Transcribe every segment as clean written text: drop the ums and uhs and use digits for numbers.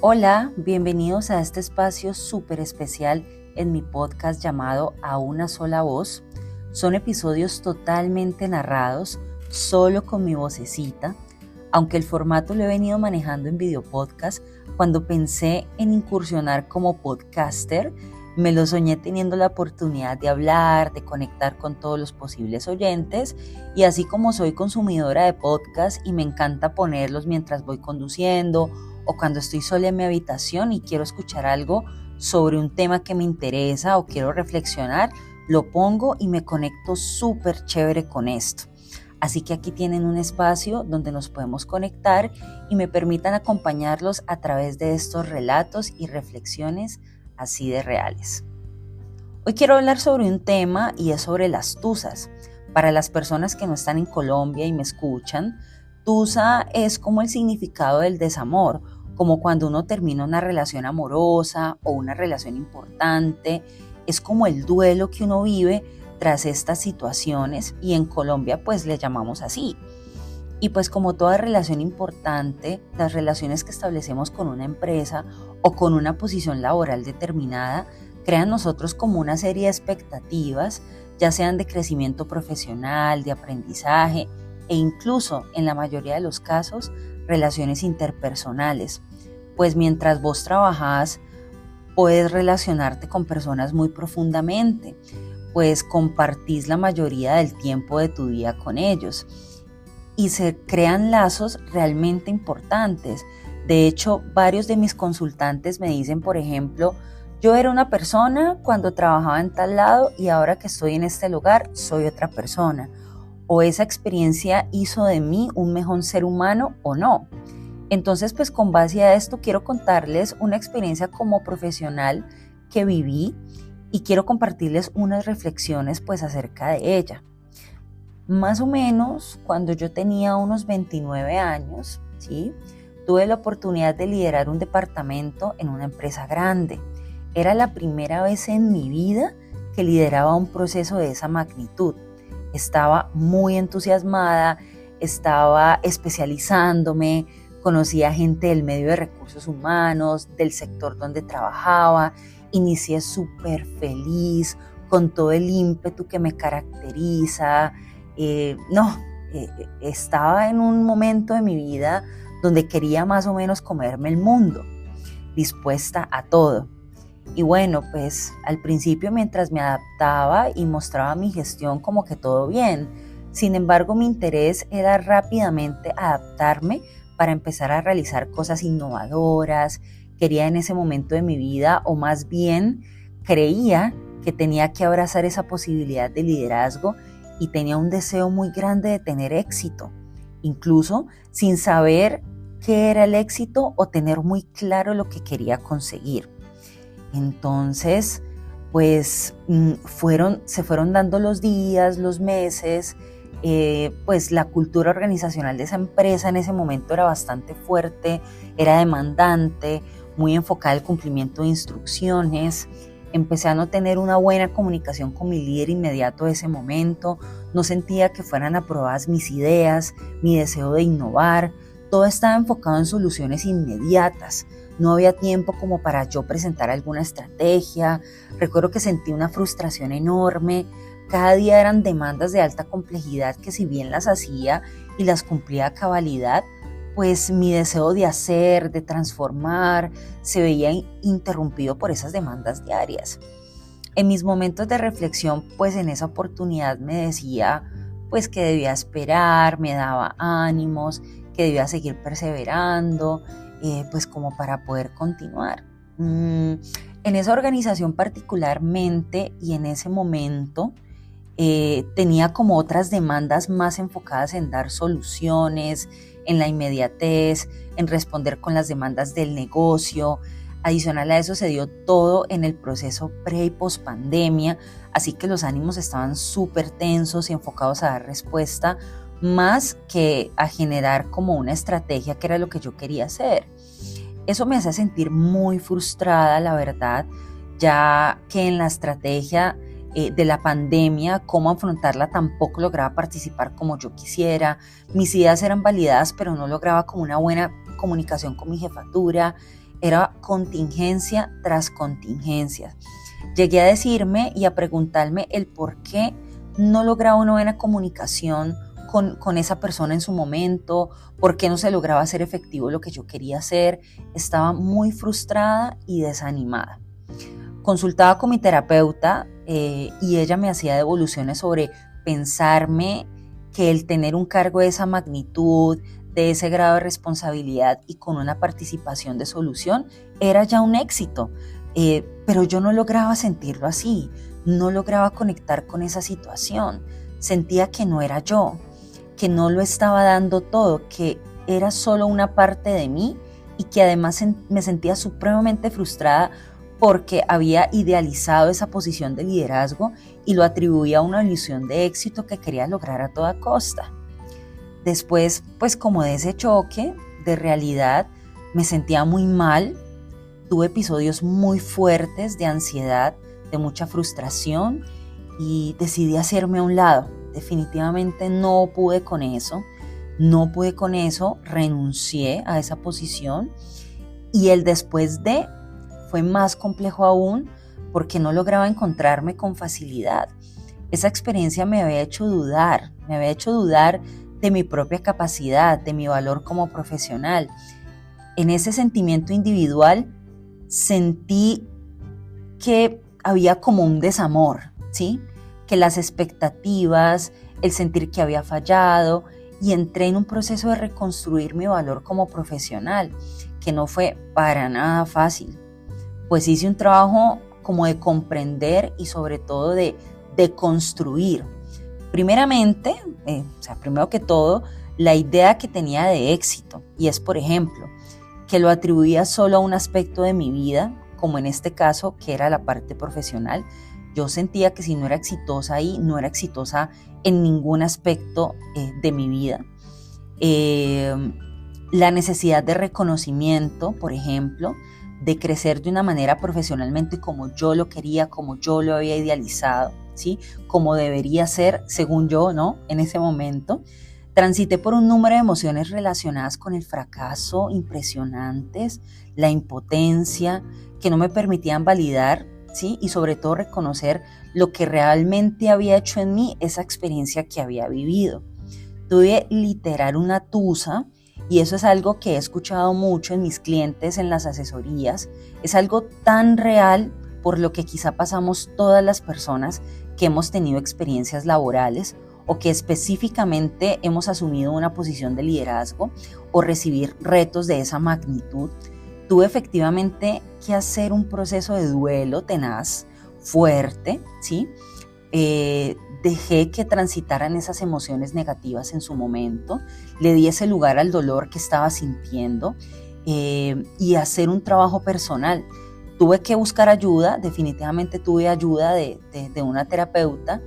Hola, bienvenidos a este espacio súper especial en mi podcast llamado A una sola voz. Son episodios totalmente narrados, solo con mi vocecita, aunque el formato lo he venido manejando en video podcast. Cuando pensé en incursionar como podcaster, me lo soñé teniendo la oportunidad de hablar, de conectar con todos los posibles oyentes, y así como soy consumidora de podcast y me encanta ponerlos mientras voy conduciendo o cuando estoy sola en mi habitación y quiero escuchar algo sobre un tema que me interesa o quiero reflexionar, lo pongo y me conecto súper chévere con esto. Así que aquí tienen un espacio donde nos podemos conectar y me permitan acompañarlos a través de estos relatos y reflexiones así de reales. Hoy quiero hablar sobre un tema y es sobre las tusas. Para las personas que no están en Colombia y me escuchan, tusa es como el significado del desamor, como cuando uno termina una relación amorosa o una relación importante. Es como el duelo que uno vive tras estas situaciones y en Colombia pues le llamamos así. Y pues como toda relación importante, las relaciones que establecemos con una empresa o con una posición laboral determinada crean nosotros como una serie de expectativas, ya sean de crecimiento profesional, de aprendizaje e incluso en la mayoría de los casos relaciones interpersonales. Pues mientras vos trabajás puedes relacionarte con personas muy profundamente, pues compartís la mayoría del tiempo de tu día con ellos y se crean lazos realmente importantes. De hecho, varios de mis consultantes me dicen, por ejemplo, yo era una persona cuando trabajaba en tal lado y ahora que estoy en este lugar soy otra persona. O esa experiencia hizo de mí un mejor ser humano o no. Entonces, pues con base a esto quiero contarles una experiencia como profesional que viví y quiero compartirles unas reflexiones pues acerca de ella. Más o menos cuando yo tenía unos 29 años, ¿sí? Tuve la oportunidad de liderar un departamento en una empresa grande. Era la primera vez en mi vida que lideraba un proceso de esa magnitud. Estaba muy entusiasmada, estaba especializándome, conocía gente del medio de recursos humanos, del sector donde trabajaba, inicié súper feliz, con todo el ímpetu que me caracteriza. Estaba en un momento de mi vida donde quería más o menos comerme el mundo, dispuesta a todo. Y bueno, pues al principio mientras me adaptaba y mostraba mi gestión como que todo bien, sin embargo mi interés era rápidamente adaptarme para empezar a realizar cosas innovadoras. Quería en ese momento de mi vida, o más bien creía que tenía que abrazar esa posibilidad de liderazgo y tenía un deseo muy grande de tener éxito, incluso sin saber qué era el éxito o tener muy claro lo que quería conseguir. Entonces, pues se fueron dando los días, los meses, pues la cultura organizacional de esa empresa en ese momento era bastante fuerte, era demandante, muy enfocada al cumplimiento de instrucciones. Empecé a no tener una buena comunicación con mi líder inmediato de ese momento, no sentía que fueran aprobadas mis ideas, mi deseo de innovar, todo estaba enfocado en soluciones inmediatas, no había tiempo como para yo presentar alguna estrategia. Recuerdo que sentí una frustración enorme, cada día eran demandas de alta complejidad que si bien las hacía y las cumplía a cabalidad, pues mi deseo de hacer, de transformar, se veía interrumpido por esas demandas diarias. En mis momentos de reflexión, pues en esa oportunidad me decía pues que debía esperar, me daba ánimos, que debía seguir perseverando, pues como para poder continuar. En esa organización particularmente y en ese momento, tenía como otras demandas más enfocadas en dar soluciones, en la inmediatez, en responder con las demandas del negocio. Adicional a eso se dio todo en el proceso pre y post pandemia, así que los ánimos estaban súper tensos y enfocados a dar respuesta más que a generar como una estrategia que era lo que yo quería hacer. Eso me hacía sentir muy frustrada, la verdad, ya que en la estrategia de la pandemia, cómo afrontarla, tampoco lograba participar como yo quisiera. Mis ideas eran validadas, pero no lograba como una buena comunicación con mi jefatura. Era contingencia tras contingencia. Llegué a decirme y a preguntarme el por qué no lograba una buena comunicación con esa persona en su momento, por qué no se lograba hacer efectivo lo que yo quería hacer. Estaba muy frustrada y desanimada. Consultaba con mi terapeuta y ella me hacía devoluciones sobre pensarme que el tener un cargo de esa magnitud, de ese grado de responsabilidad y con una participación de solución era ya un éxito. Pero yo no lograba sentirlo así, no lograba conectar con esa situación. Sentía que no era yo, que no lo estaba dando todo, que era solo una parte de mí y que además me sentía supremamente frustrada porque había idealizado esa posición de liderazgo y lo atribuía a una ilusión de éxito que quería lograr a toda costa. Después, pues como de ese choque de realidad, me sentía muy mal, tuve episodios muy fuertes de ansiedad, de mucha frustración y decidí hacerme a un lado. Definitivamente no pude con eso, renuncié a esa posición y el después de fue más complejo aún porque no lograba encontrarme con facilidad. Esa experiencia me había hecho dudar de mi propia capacidad, de mi valor como profesional. En ese sentimiento individual sentí que había como un desamor, ¿sí? Que las expectativas, el sentir que había fallado y entré en un proceso de reconstruir mi valor como profesional, que no fue para nada fácil. Pues hice un trabajo como de comprender y sobre todo de construir. Primeramente, primero que todo, la idea que tenía de éxito, y es, por ejemplo, que lo atribuía solo a un aspecto de mi vida, como en este caso, que era la parte profesional. Yo sentía que si no era exitosa ahí, no era exitosa en ningún aspecto de mi vida. La necesidad de reconocimiento, por ejemplo, de crecer de una manera profesionalmente como yo lo quería, como yo lo había idealizado, ¿sí? Como debería ser, según yo, ¿no? En ese momento. Transité por un número de emociones relacionadas con el fracaso impresionantes, la impotencia, que no me permitían validar, ¿sí? Y sobre todo reconocer lo que realmente había hecho en mí esa experiencia que había vivido. Tuve literal una tusa, y eso es algo que he escuchado mucho en mis clientes, en las asesorías. Es algo tan real por lo que quizá pasamos todas las personas que hemos tenido experiencias laborales o que específicamente hemos asumido una posición de liderazgo o recibir retos de esa magnitud. Tuve efectivamente que hacer un proceso de duelo tenaz, fuerte, ¿sí? Dejé que transitaran esas emociones negativas en su momento, le di ese lugar al dolor que estaba sintiendo y hacer un trabajo personal. Tuve que buscar ayuda, definitivamente tuve ayuda de una terapeuta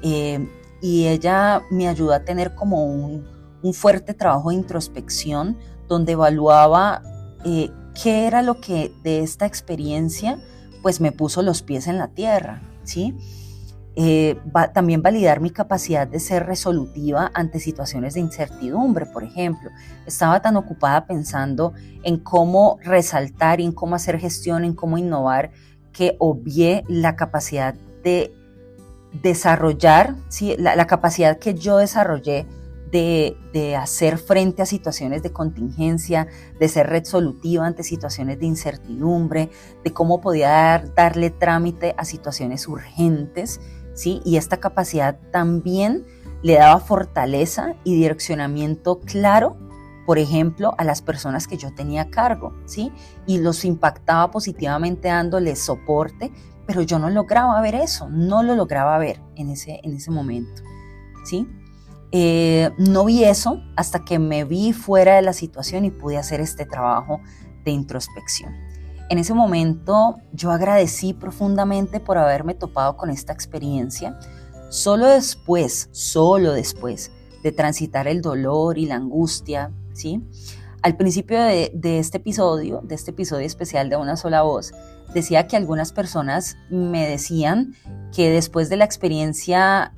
y ella me ayudó a tener como un fuerte trabajo de introspección donde evaluaba qué era lo que de esta experiencia pues me puso los pies en la tierra, ¿sí? También validar mi capacidad de ser resolutiva ante situaciones de incertidumbre, por ejemplo. Estaba tan ocupada pensando en cómo resaltar y en cómo hacer gestión, en cómo innovar, que obvié la capacidad de desarrollar, ¿sí? la capacidad que yo desarrollé de hacer frente a situaciones de contingencia, de ser resolutiva ante situaciones de incertidumbre, de cómo podía darle trámite a situaciones urgentes, ¿sí? Y esta capacidad también le daba fortaleza y direccionamiento claro, por ejemplo, a las personas que yo tenía a cargo, ¿sí? Y los impactaba positivamente dándoles soporte, pero yo no lograba ver eso, no lo lograba ver en ese momento, ¿sí? No vi eso hasta que me vi fuera de la situación y pude hacer este trabajo de introspección. En ese momento yo agradecí profundamente por haberme topado con esta experiencia. Solo después de transitar el dolor y la angustia, ¿sí? Al principio de este episodio especial de Una Sola Voz, decía que algunas personas me decían que después de la experiencia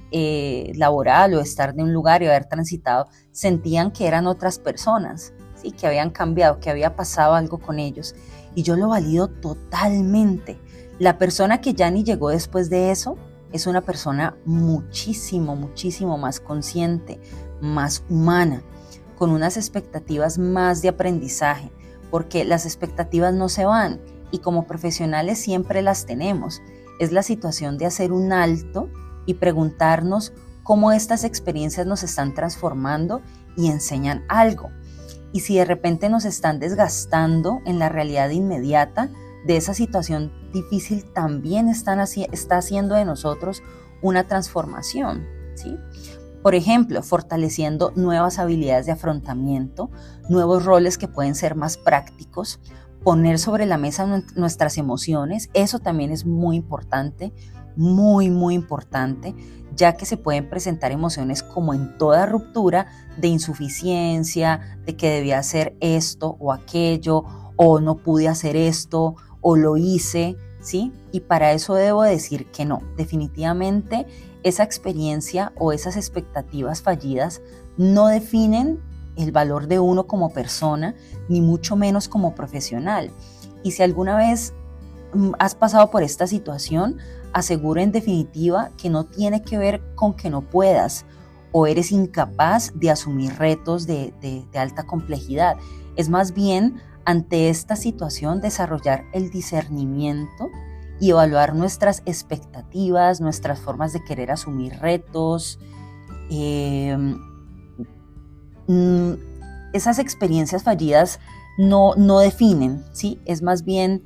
laboral o estar de un lugar y haber transitado, sentían que eran otras personas, ¿sí? Que habían cambiado, que había pasado algo con ellos. y yo lo valido totalmente. La persona que ya ni llegó después de eso es una persona muchísimo más consciente, más humana, con unas expectativas más de aprendizaje, porque las expectativas no se van y como profesionales siempre las tenemos. Es la situación de hacer un alto y preguntarnos cómo estas experiencias nos están transformando y enseñan algo. Y si de repente nos están desgastando en la realidad inmediata de esa situación difícil, también está haciendo de nosotros una transformación, ¿sí? Por ejemplo, fortaleciendo nuevas habilidades de afrontamiento, nuevos roles que pueden ser más prácticos, poner sobre la mesa nuestras emociones. Eso también es muy importante, muy importante, ya que se pueden presentar emociones como en toda ruptura de insuficiencia, de que debía hacer esto o aquello, o no pude hacer esto, o lo hice, ¿sí? Y para eso debo decir que no, definitivamente esa experiencia o esas expectativas fallidas no definen el valor de uno como persona, ni mucho menos como profesional. Y si alguna vez has pasado por esta situación, aseguro en definitiva que no tiene que ver con que no puedas o eres incapaz de asumir retos de alta complejidad. Es más bien ante esta situación desarrollar el discernimiento y evaluar nuestras expectativas, nuestras formas de querer asumir retos. Esas experiencias fallidas no definen, ¿sí? Es más bien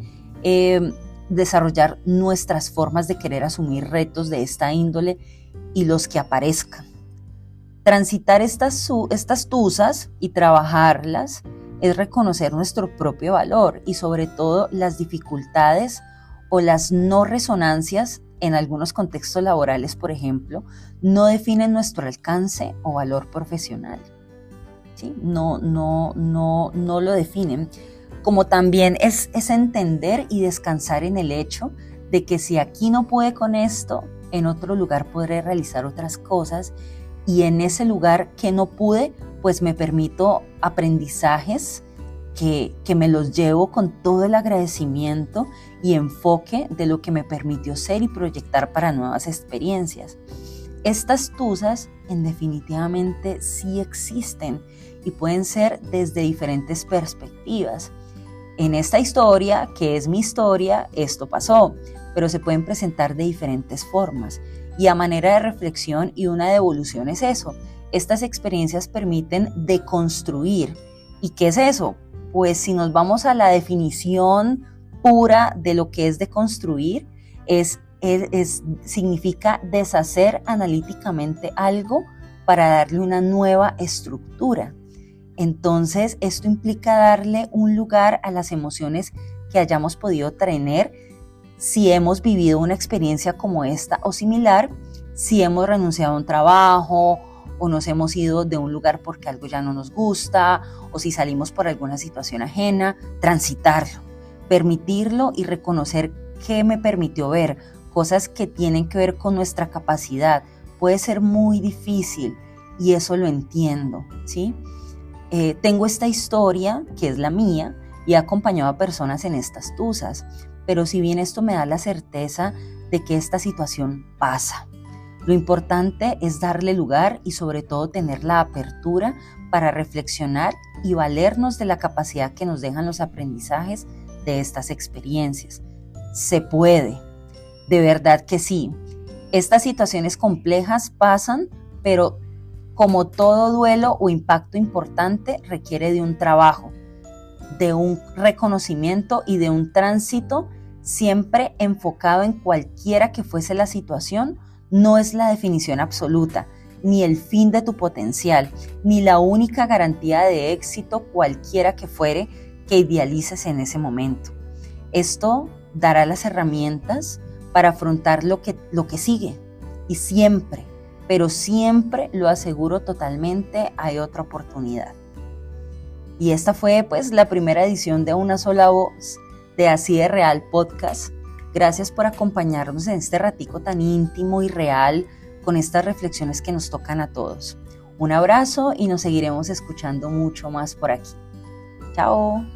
desarrollar nuestras formas de querer asumir retos de esta índole y los que aparezcan. Transitar estas tusas y trabajarlas es reconocer nuestro propio valor y sobre todo las dificultades o las no resonancias en algunos contextos laborales, por ejemplo, no definen nuestro alcance o valor profesional, ¿sí? No lo definen. Como también es entender y descansar en el hecho de que si aquí no pude con esto, en otro lugar podré realizar otras cosas y en ese lugar que no pude, pues me permito aprendizajes que me los llevo con todo el agradecimiento y enfoque de lo que me permitió ser y proyectar para nuevas experiencias. Estas tusas en definitivamente sí existen y pueden ser desde diferentes perspectivas. En esta historia, que es mi historia, esto pasó, pero se pueden presentar de diferentes formas. Y a manera de reflexión y una devolución es eso. Estas experiencias permiten deconstruir. ¿Y qué es eso? Pues si nos vamos a la definición pura de lo que es deconstruir, significa deshacer analíticamente algo para darle una nueva estructura. Entonces, esto implica darle un lugar a las emociones que hayamos podido tener si hemos vivido una experiencia como esta o similar, si hemos renunciado a un trabajo o nos hemos ido de un lugar porque algo ya no nos gusta o si salimos por alguna situación ajena, transitarlo, permitirlo y reconocer qué me permitió ver, cosas que tienen que ver con nuestra capacidad. Puede ser muy difícil y eso lo entiendo, ¿sí? Tengo esta historia que es la mía y he acompañado a personas en estas tusas, pero si bien esto me da la certeza de que esta situación pasa, lo importante es darle lugar y sobre todo tener la apertura para reflexionar y valernos de la capacidad que nos dejan los aprendizajes de estas experiencias. Se puede, de verdad que sí. Estas situaciones complejas pasan, pero como todo duelo o impacto importante requiere de un trabajo, de un reconocimiento y de un tránsito siempre enfocado en cualquiera que fuese la situación. No es la definición absoluta, ni el fin de tu potencial, ni la única garantía de éxito cualquiera que fuere que idealices en ese momento. Esto dará las herramientas para afrontar lo que sigue y siempre, pero siempre lo aseguro totalmente, hay otra oportunidad. Y esta fue pues la primera edición de Una Sola Voz de Así de Real Podcast. Gracias por acompañarnos en este ratico tan íntimo y real con estas reflexiones que nos tocan a todos. Un abrazo y nos seguiremos escuchando mucho más por aquí. Chao.